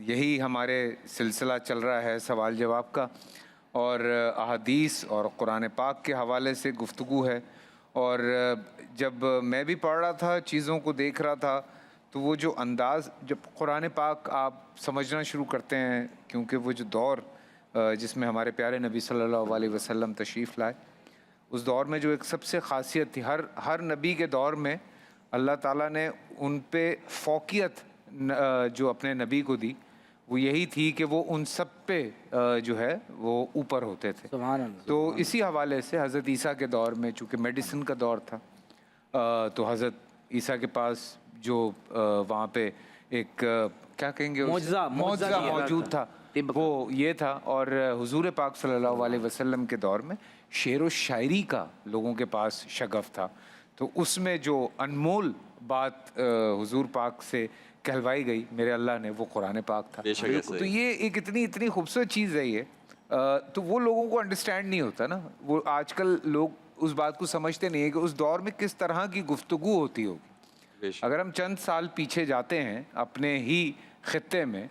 یہی ہمارے سلسلہ چل رہا ہے سوال جواب کا، اور احادیث اور قرآن پاک کے حوالے سے گفتگو ہے۔ اور جب میں بھی پڑھ رہا تھا، چیزوں کو دیکھ رہا تھا، تو وہ جو انداز، جب قرآن پاک آپ سمجھنا شروع کرتے ہیں، کیونکہ وہ جو دور جس میں ہمارے پیارے نبی صلی اللہ علیہ وسلم تشریف لائے، اس دور میں جو ایک سب سے خاصیت تھی، ہر نبی کے دور میں اللہ تعالیٰ نے ان پہ فوقیت جو اپنے نبی کو دی، وہ یہی تھی کہ وہ ان سب پہ جو ہے وہ اوپر ہوتے تھے۔ سبحان اللہ۔ تو اسی حوالے سے حضرت عیسیٰ کے دور میں چونکہ میڈیسن کا دور تھا، تو حضرت عیسیٰ کے پاس جو وہاں پہ ایک کیا کہیں گے، معجزہ موجود تھا، وہ یہ تھا۔ اور حضور پاک صلی اللہ علیہ وسلم کے دور میں شعر و شاعری کا لوگوں کے پاس شغف تھا، تو اس میں جو انمول بات حضور پاک سے کہلوائی گئی میرے اللہ نے، وہ قرآن پاک تھا۔ تو یہ ایک اتنی خوبصورت چیز ہے یہ، تو وہ لوگوں کو انڈرسٹینڈ نہیں ہوتا نا، وہ آج کل لوگ اس بات کو سمجھتے نہیں ہیں کہ اس دور میں کس طرح کی گفتگو ہوتی ہوگی۔ اگر ہم چند سال پیچھے جاتے ہیں اپنے ہی خطے میں،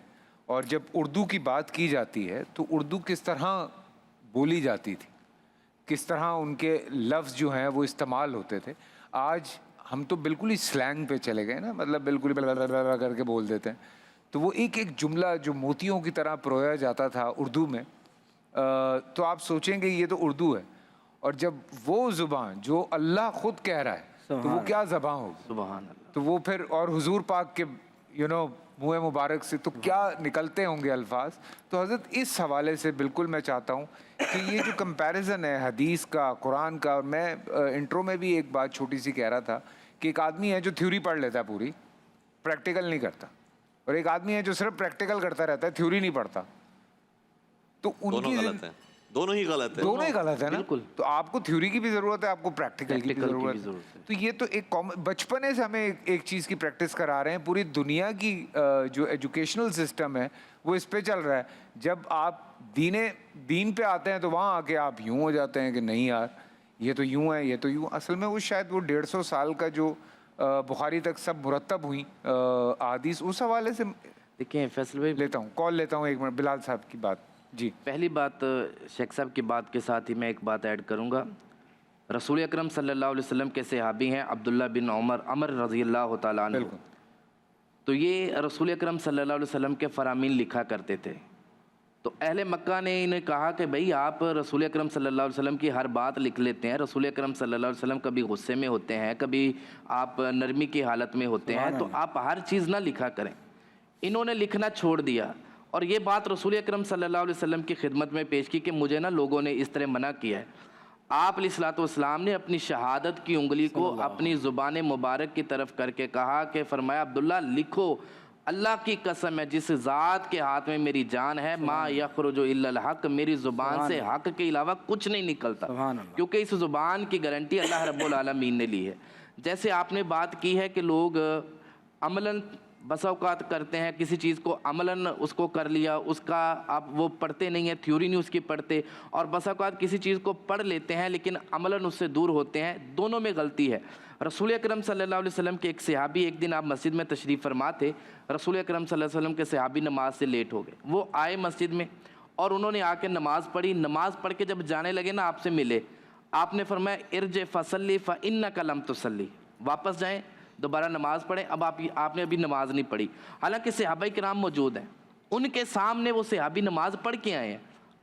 اور جب اردو کی بات کی جاتی ہے تو اردو کس طرح بولی جاتی تھی، کس طرح ان کے لفظ جو ہیں وہ استعمال ہوتے تھے، آج ہم تو بالکل ہی سلینگ پہ چلے گئے نا، مطلب بالکل ہی کر کے بول دیتے ہیں۔ تو وہ ایک جملہ جو موتیوں کی طرح پرویا جاتا تھا اردو میں، تو آپ سوچیں گے یہ تو اردو ہے، اور جب وہ زبان جو اللہ خود کہہ رہا ہے تو وہ کیا زبان ہوگی؟ سبحان اللہ۔ تو وہ پھر، اور حضور پاک کے منہ مبارک سے تو کیا نکلتے ہوں گے الفاظ۔ تو حضرت اس حوالے سے بالکل میں چاہتا ہوں کہ یہ جو کمپیریزن ہے حدیث کا قرآن کا، اور میں انٹرو میں بھی ایک بات چھوٹی سی کہہ رہا تھا کہ ایک آدمی ہے جو تھیوری پڑھ لیتا ہے پوری، پریکٹیکل نہیں کرتا، اور ایک آدمی ہے جو صرف پریکٹیکل کرتا رہتا ہے، تھیوری نہیں پڑھتا۔ تو ان کی دونوں ہی غلط ہے نا۔ بالکل۔ تو آپ کو تھیوری کی بھی ضرورت ہے، آپ کو پریکٹیکل کی بھی ضرورت ہے۔ تو یہ تو ایک بچپنے سے ہمیں ایک چیز کی پریکٹس کرا رہے ہیں، پوری دنیا کی جو ایجوکیشنل سسٹم ہے وہ اس پہ چل رہا ہے۔ جب آپ دین پہ آتے ہیں تو وہاں آ کے آپ یوں ہو جاتے ہیں کہ نہیں یار یہ تو یوں ہے، یہ تو یوں۔ اصل میں وہ شاید وہ 150 سال کا جو بخاری تک سب مرتب ہوئی احادیث، اس حوالے سے دیکھیں فیصل بھائی، کال لیتا ہوں ایک منٹ، بلال صاحب کی بات۔ جی، پہلی بات شیخ صاحب کی بات کے ساتھ ہی میں ایک بات ایڈ کروں گا۔ رسول اکرم صلی اللہ علیہ وسلم کے صحابی ہیں عبداللہ بن عمر رضی اللہ تعالیٰ عنہ، تو یہ رسول اکرم صلی اللہ علیہ وسلم کے فرامین لکھا کرتے تھے۔ تو اہل مکہ نے انہیں کہا کہ بھئی آپ رسول اکرم صلی اللہ علیہ وسلم کی ہر بات لکھ لیتے ہیں، رسول اکرم صلی اللہ علیہ وسلم کبھی غصے میں ہوتے ہیں، کبھی آپ نرمی کی حالت میں ہوتے ہیں، تو آپ ہر چیز نہ لکھا کریں۔ انہوں نے لکھنا چھوڑ دیا، اور یہ بات رسول اکرم صلی اللہ علیہ وسلم کی خدمت میں پیش کی کہ مجھے نا لوگوں نے اس طرح منع کیا ہے۔ آپ علیہ الصلوۃ والسلام نے اپنی شہادت کی انگلی کو اپنی زبان مبارک کی طرف کر کے کہا کہ فرمایا عبداللہ لکھو، اللہ کی قسم ہے جس ذات کے ہاتھ میں میری جان ہے، ما یخرج الا الحق، میری زبان سے حق کے علاوہ کچھ نہیں نکلتا، کیونکہ اس زبان کی گارنٹی اللہ رب العالمین نے لی ہے۔ جیسے آپ نے بات کی ہے کہ لوگ عملاً بس اوقات کرتے ہیں، کسی چیز کو عملاً اس کو کر لیا، اس کا آپ وہ پڑھتے نہیں ہیں، تھیوری نہیں اس کی پڑھتے، اور بس اوقات کسی چیز کو پڑھ لیتے ہیں لیکن عملاً اس سے دور ہوتے ہیں، دونوں میں غلطی ہے۔ رسول اکرم صلی اللہ علیہ وسلم کے ایک صحابی، ایک دن آپ مسجد میں تشریف فرما تھے، رسول اکرم صلی اللہ علیہ وسلم کے صحابی نماز سے لیٹ ہو گئے، وہ آئے مسجد میں اور انہوں نے آ کے نماز پڑھی، نماز پڑھ کے جب جانے لگے نا آپ سے ملے، آپ نے فرمایا ارجع فصلی فإنک لم تصلی، واپس جائیں دوبارہ نماز پڑھیں، اب آپ نے ابھی نماز نہیں پڑھی۔ حالانکہ صحابہ کرام موجود ہیں، ان کے سامنے وہ صحابی نماز پڑھ کے آئے ہیں،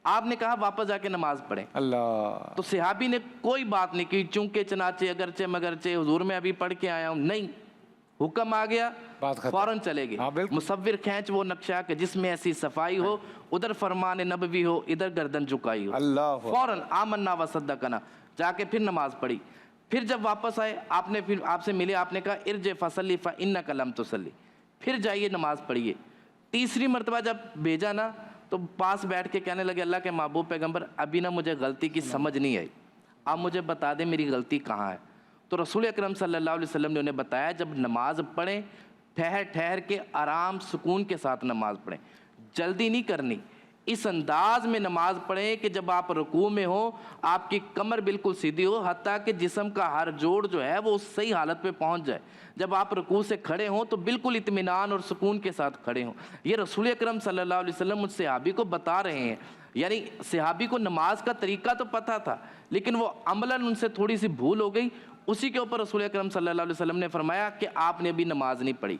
آپ نے کہا واپس جا کے نماز پڑھیں۔ اللہ، تو صحابی نے کوئی بات نہیں کی، چونکہ چنانچہ اگرچہ مگرچہ حضور میں ابھی پڑھ کے آیا ہوں، نہیں، حکم آ گیا فوراً چلے گئے۔ مصور کھینچ وہ نقشہ کہ جس میں ایسی صفائی ہو، ادھر فرمان نبوی ہو، ادھر گردن جھکائی ہو، فوراً آمنا وصدقنا، جا کے پھر نماز پڑھی۔ پھر جب واپس آئے آپ نے پھر آپ سے ملے، آپ نے کہا ارجع فصلی فإنک لم تصلی، پھر جائیے نماز پڑھیے۔ تیسری مرتبہ جب بھیجا نا تو پاس بیٹھ کے کہنے لگے اللہ کے محبوب پیغمبر ابھی نا مجھے غلطی کی سمجھ نہیں آئی، آپ مجھے بتا دیں میری غلطی کہاں ہے۔ تو رسول اکرم صلی اللہ علیہ وسلم نے انہیں بتایا جب نماز پڑھیں ٹھہر ٹھہر کے آرام سکون کے ساتھ نماز پڑھیں، جلدی نہیں کرنی۔ اس انداز میں نماز پڑھیں کہ جب آپ رکوع میں ہوں آپ کی کمر بالکل سیدھی ہو، حتیٰ کہ جسم کا ہر جوڑ جو ہے وہ صحیح حالت پہ پہنچ جائے. جب آپ رکوع سے کھڑے ہوں تو بالکل اطمینان اور سکون کے ساتھ کھڑے ہوں. یہ رسول اکرم صلی اللہ علیہ وسلم اس صحابی کو بتا رہے ہیں. یعنی صحابی کو نماز کا طریقہ تو پتہ تھا لیکن وہ عملاً ان سے تھوڑی سی بھول ہو گئی. اسی کے اوپر رسول اکرم صلی اللہ علیہ وسلم نے فرمایا کہ آپ نے ابھی نماز نہیں پڑھی.